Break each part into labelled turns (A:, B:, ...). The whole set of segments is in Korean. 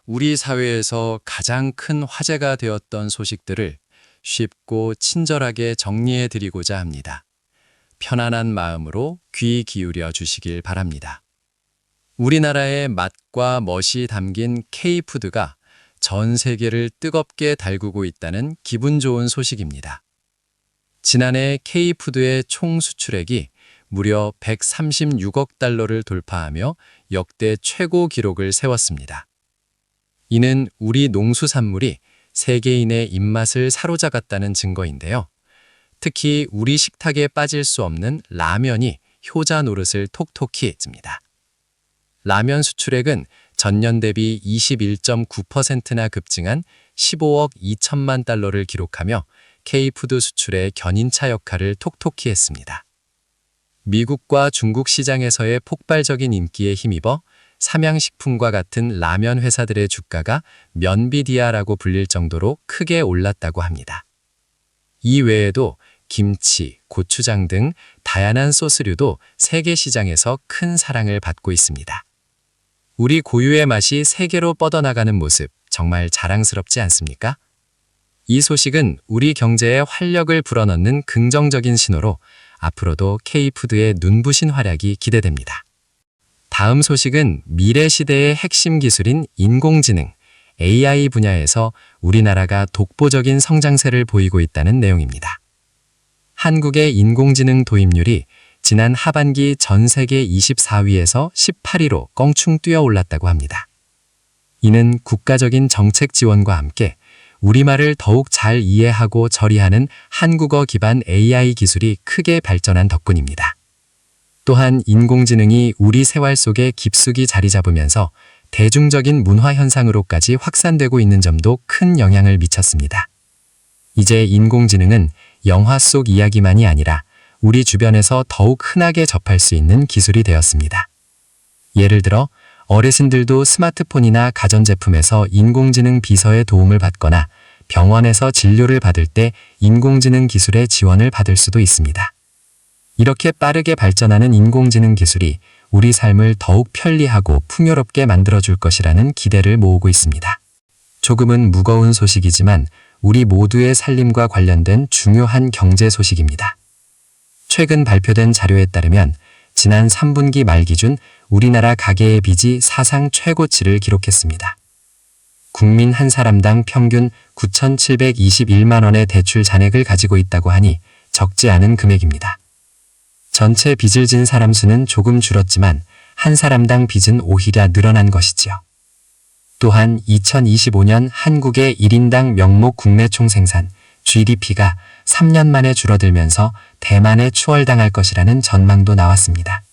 A: 우리 사회에서 가장 큰 화제가 되었던 소식들을 쉽고 친절하게 정리해 드리고자 합니다. 편안한 마음으로 귀 기울여 주시길 바랍니다. 우리나라의 맛과 멋이 담긴 K푸드가 전 세계를 뜨겁게 달구고 있다는 기분 좋은 소식입니다. 지난해 K푸드의 총 수출액이 무려 136억 달러를 돌파하며 역대 최고 기록을 세웠습니다. 이는 우리 농수산물이 세계인의 입맛을 사로잡았다는 증거인데요. 특히 우리 식탁에 빠질 수 없는 라면이 효자 노릇을 톡톡히 했습니다. 라면 수출액은 전년 대비 21.9%나 급증한 15억 2천만 달러를 기록하며 K푸드 수출의 견인차 역할을 톡톡히 했습니다. 미국과 중국 시장에서의 폭발적인 인기에 힘입어 삼양식품과 같은 라면 회사들의 주가가 면비디아라고 불릴 정도로 크게 올랐다고 합니다. 이 외에도 김치, 고추장 등 다양한 소스류도 세계 시장에서 큰 사랑을 받고 있습니다. 우리 고유의 맛이 세계로 뻗어나가는 모습 정말 자랑스럽지 않습니까? 이 소식은 우리 경제에 활력을 불어넣는 긍정적인 신호로 앞으로도 K푸드의 눈부신 활약이 기대됩니다. 다음 소식은 미래 시대의 핵심 기술인 인공지능, AI 분야에서 우리나라가 독보적인 성장세를 보이고 있다는 내용입니다. 한국의 인공지능 도입률이 지난 하반기 전 세계 24위에서 18위로 껑충 뛰어 올랐다고 합니다. 이는 국가적인 정책 지원과 함께 우리말을 더욱 잘 이해하고 처리하는 한국어 기반 AI 기술이 크게 발전한 덕분입니다. 또한 인공지능이 우리 생활 속에 깊숙이 자리 잡으면서 대중적인 문화 현상으로까지 확산되고 있는 점도 큰 영향을 미쳤습니다. 이제 인공지능은 영화 속 이야기만이 아니라 우리 주변에서 더욱 흔하게 접할 수 있는 기술이 되었습니다. 예를 들어 어르신들도 스마트폰이나 가전제품에서 인공지능 비서의 도움을 받거나 병원에서 진료를 받을 때 인공지능 기술의 지원을 받을 수도 있습니다. 이렇게 빠르게 발전하는 인공지능 기술이 우리 삶을 더욱 편리하고 풍요롭게 만들어줄 것이라는 기대를 모으고 있습니다. 조금은 무거운 소식이지만 우리 모두의 살림과 관련된 중요한 경제 소식입니다. 최근 발표된 자료에 따르면 지난 3분기 말 기준 우리나라 가계의 빚이 사상 최고치를 기록했습니다. 국민 한 사람당 평균 9,721만 원의 대출 잔액을 가지고 있다고 하니 적지 않은 금액입니다. 전체 빚을 진 사람 수는 조금 줄었지만 한 사람당 빚은 오히려 늘어난 것이지요. 또한 2025년 한국의 1인당 명목 국내 총생산 GDP가 3년 만에 줄어들면서 대만에 추월당할 것이라는 전망도 나왔습니다.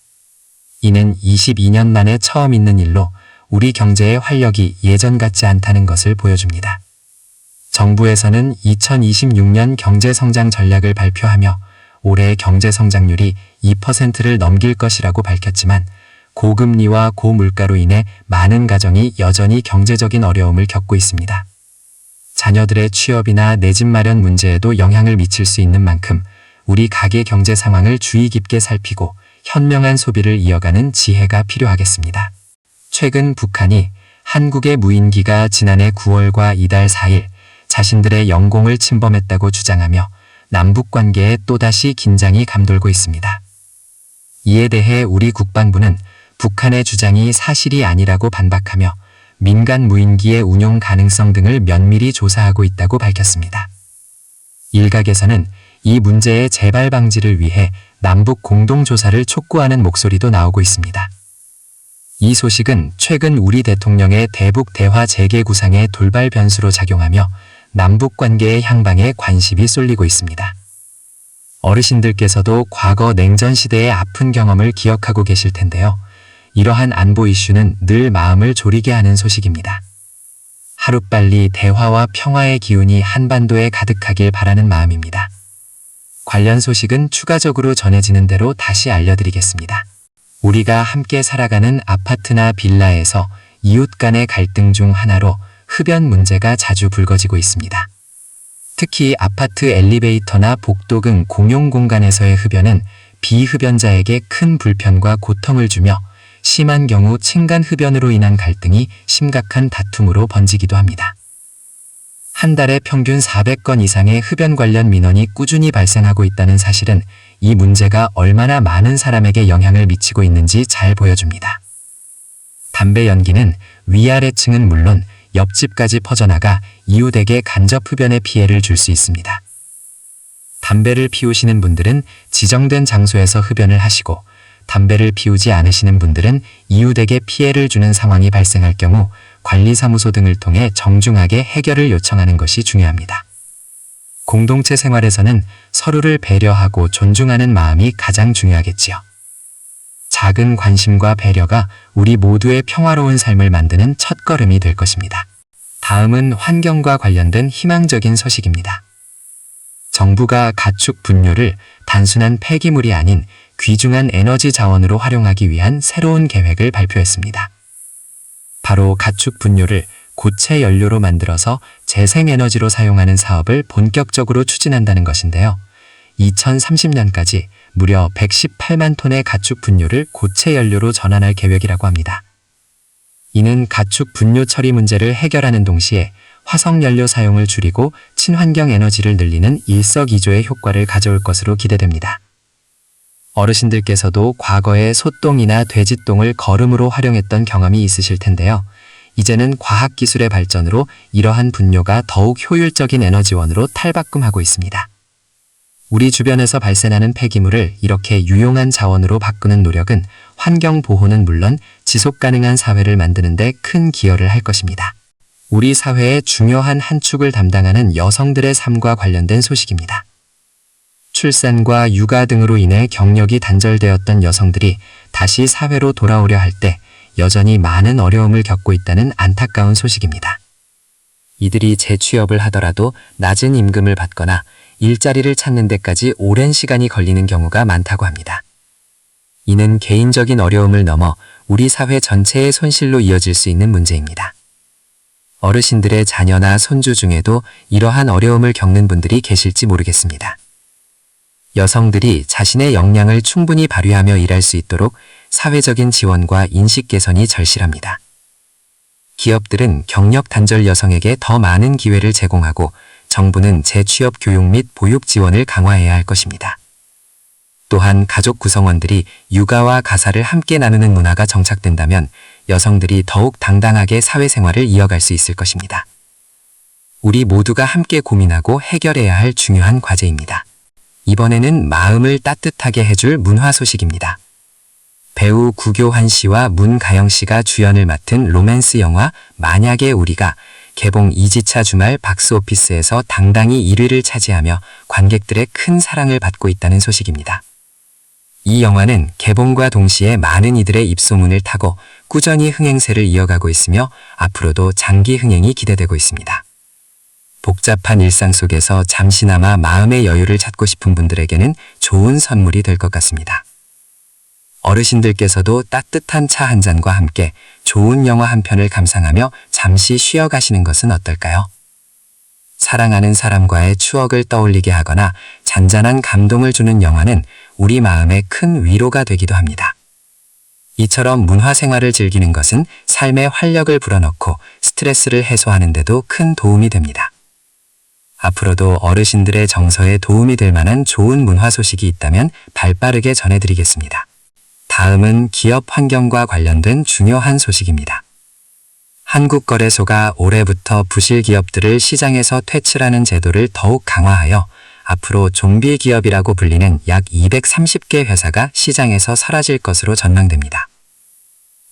A: 이는 22년 만에 처음 있는 일로 우리 경제의 활력이 예전 같지 않다는 것을 보여줍니다. 정부에서는 2026년 경제성장 전략을 발표하며 올해의 경제성장률이 2%를 넘길 것이라고 밝혔지만 고금리와 고물가로 인해 많은 가정이 여전히 경제적인 어려움을 겪고 있습니다. 자녀들의 취업이나 내 집 마련 문제에도 영향을 미칠 수 있는 만큼 우리 가계 경제 상황을 주의 깊게 살피고 현명한 소비를 이어가는 지혜가 필요하겠습니다. 최근 북한이 한국의 무인기가 지난해 9월과 이달 4일 자신들의 영공을 침범했다고 주장하며 남북 관계에 또다시 긴장이 감돌고 있습니다. 이에 대해 우리 국방부는 북한의 주장이 사실이 아니라고 반박하며 민간 무인기의 운용 가능성 등을 면밀히 조사하고 있다고 밝혔습니다. 일각에서는 이 문제의 재발 방지를 위해 남북 공동조사를 촉구하는 목소리도 나오고 있습니다. 이 소식은 최근 우리 대통령의 대북 대화 재개 구상의 돌발 변수로 작용하며 남북 관계의 향방에 관심이 쏠리고 있습니다. 어르신들께서도 과거 냉전 시대의 아픈 경험을 기억하고 계실 텐데요. 이러한 안보 이슈는 늘 마음을 졸이게 하는 소식입니다. 하루빨리 대화와 평화의 기운이 한반도에 가득하길 바라는 마음입니다. 관련 소식은 추가적으로 전해지는 대로 다시 알려드리겠습니다. 우리가 함께 살아가는 아파트나 빌라에서 이웃 간의 갈등 중 하나로 흡연 문제가 자주 불거지고 있습니다. 특히 아파트 엘리베이터나 복도 등 공용 공간에서의 흡연은 비흡연자에게 큰 불편과 고통을 주며
B: 심한 경우 층간 흡연으로 인한 갈등이 심각한 다툼으로 번지기도 합니다. 한 달에 평균 400건 이상의 흡연 관련 민원이 꾸준히 발생하고 있다는 사실은 이 문제가 얼마나 많은 사람에게 영향을 미치고 있는지 잘 보여줍니다. 담배 연기는 위아래층은 물론 옆집까지 퍼져나가 이웃에게 간접 흡연의 피해를 줄 수 있습니다. 담배를 피우시는 분들은 지정된 장소에서 흡연을 하시고 담배를 피우지 않으시는 분들은 이웃에게 피해를 주는 상황이 발생할 경우 관리사무소 등을 통해 정중하게 해결을 요청하는 것이 중요합니다. 공동체 생활에서는 서로를 배려하고 존중하는 마음이 가장 중요하겠지요. 작은 관심과 배려가 우리 모두의 평화로운 삶을 만드는 첫걸음이 될 것입니다. 다음은 환경과 관련된 희망적인 소식입니다. 정부가 가축 분뇨를 단순한 폐기물이 아닌 귀중한 에너지 자원으로 활용하기 위한 새로운 계획을 발표했습니다. 바로 가축 분뇨를 고체 연료로 만들어서 재생에너지로 사용하는 사업을 본격적으로 추진한다는 것인데요. 2030년까지 무려 118만 톤의 가축 분뇨를 고체 연료로 전환할 계획이라고 합니다. 이는 가축 분뇨 처리 문제를 해결하는 동시에 화석연료 사용을 줄이고 친환경 에너지를 늘리는 일석이조의 효과를 가져올 것으로 기대됩니다. 어르신들께서도 과거에 소똥이나 돼지똥을 거름으로 활용했던 경험이 있으실 텐데요. 이제는 과학기술의 발전으로 이러한 분뇨가 더욱 효율적인 에너지원으로 탈바꿈하고 있습니다. 우리 주변에서 발생하는 폐기물을 이렇게 유용한 자원으로 바꾸는 노력은 환경 보호는 물론 지속 가능한 사회를 만드는 데 큰 기여를 할 것입니다. 우리 사회의 중요한 한 축을 담당하는 여성들의 삶과 관련된 소식입니다. 출산과 육아 등으로 인해 경력이 단절되었던 여성들이 다시 사회로 돌아오려 할 때 여전히 많은 어려움을 겪고 있다는 안타까운 소식입니다. 이들이 재취업을 하더라도 낮은 임금을 받거나 일자리를 찾는 데까지 오랜 시간이 걸리는 경우가 많다고 합니다. 이는 개인적인 어려움을 넘어 우리 사회 전체의 손실로 이어질 수 있는 문제입니다. 어르신들의 자녀나 손주 중에도 이러한 어려움을 겪는 분들이 계실지 모르겠습니다. 여성들이 자신의 역량을 충분히 발휘하며 일할 수 있도록 사회적인 지원과 인식 개선이 절실합니다. 기업들은 경력 단절 여성에게 더 많은 기회를 제공하고 정부는 재취업 교육 및 보육 지원을 강화해야 할 것입니다. 또한 가족 구성원들이 육아와 가사를 함께 나누는 문화가 정착된다면 여성들이 더욱 당당하게 사회생활을 이어갈 수 있을 것입니다. 우리 모두가 함께 고민하고 해결해야 할 중요한 과제입니다. 이번에는 마음을 따뜻하게 해줄 문화 소식입니다. 배우 구교환 씨와 문가영 씨가 주연을 맡은 로맨스 영화 만약에 우리가 개봉 2지차 주말 박스오피스에서 당당히 1위를 차지하며 관객들의 큰 사랑을 받고 있다는 소식입니다. 이 영화는 개봉과 동시에 많은 이들의 입소문을 타고 꾸준히 흥행세를 이어가고 있으며 앞으로도 장기 흥행이 기대되고 있습니다. 복잡한 일상 속에서 잠시나마 마음의 여유를 찾고 싶은 분들에게는 좋은 선물이 될 것 같습니다. 어르신들께서도 따뜻한 차 한 잔과 함께 좋은 영화 한 편을 감상하며 잠시 쉬어 가시는 것은 어떨까요? 사랑하는 사람과의 추억을 떠올리게 하거나 잔잔한 감동을 주는 영화는 우리 마음에 큰 위로가 되기도 합니다. 이처럼 문화생활을 즐기는 것은 삶의 활력을 불어넣고 스트레스를 해소하는 데도 큰 도움이 됩니다. 앞으로도 어르신들의 정서에 도움이 될 만한 좋은 문화 소식이 있다면 발빠르게 전해드리겠습니다. 다음은 기업 환경과 관련된 중요한 소식입니다. 한국거래소가 올해부터 부실 기업들을 시장에서 퇴출하는 제도를 더욱 강화하여 앞으로 좀비 기업이라고 불리는 약 230개 회사가 시장에서 사라질 것으로 전망됩니다.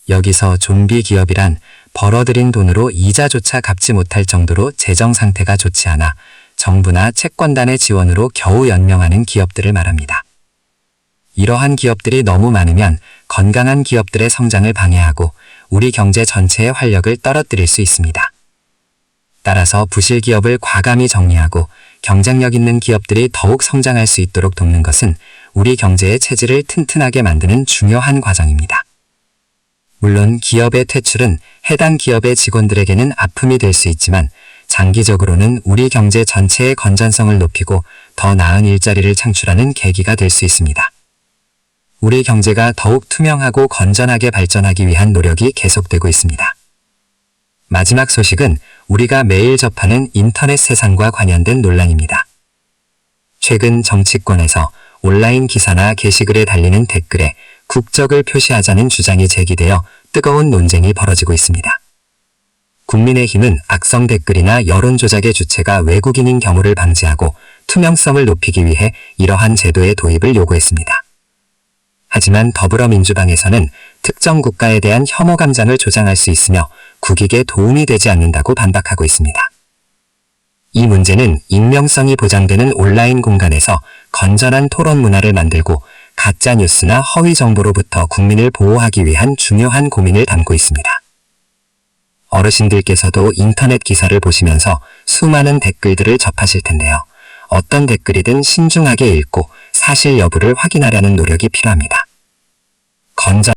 B: 여기서 좀비 기업이란 벌어들인 돈으로 이자조차 갚지 못할 정도로 재정 상태가 좋지 않아 정부나 채권단의 지원으로 겨우 연명하는 기업들을 말합니다. 이러한 기업들이 너무 많으면 건강한 기업들의 성장을 방해하고 우리 경제 전체의 활력을 떨어뜨릴 수 있습니다. 따라서 부실 기업을 과감히 정리하고 경쟁력 있는 기업들이 더욱 성장할 수 있도록 돕는 것은 우리 경제의 체질을 튼튼하게 만드는 중요한 과정입니다. 물론 기업의 퇴출은 해당 기업의 직원들에게는 아픔이 될 수 있지만 장기적으로는 우리 경제 전체의 건전성을 높이고 더 나은 일자리를 창출하는 계기가 될 수 있습니다. 우리 경제가 더욱 투명하고 건전하게 발전하기 위한 노력이 계속되고 있습니다. 마지막 소식은 우리가 매일 접하는 인터넷 세상과 관련된 논란입니다. 최근 정치권에서 온라인 기사나 게시글에 달리는 댓글에 국적을 표시하자는 주장이 제기되어 뜨거운 논쟁이 벌어지고 있습니다. 국민의힘은 악성 댓글이나 여론 조작의 주체가 외국인인 경우를 방지하고 투명성을 높이기 위해 이러한 제도의 도입을 요구했습니다. 하지만 더불어민주당에서는 특정 국가에 대한 혐오 감정을 조장할 수 있으며 국익에 도움이 되지 않는다고 반박하고 있습니다. 이 문제는 익명성이 보장되는 온라인 공간에서 건전한 토론 문화를 만들고 가짜 뉴스나 허위 정보로부터 국민을 보호하기 위한 중요한 고민을 담고 있습니다. 어르신들께서도 인터넷 기사를 보시면서 수많은 댓글들을 접하실 텐데요. 어떤 댓글이든 신중하게 읽고 사실 여부를 확인하려는 노력이 필요합니다. 건전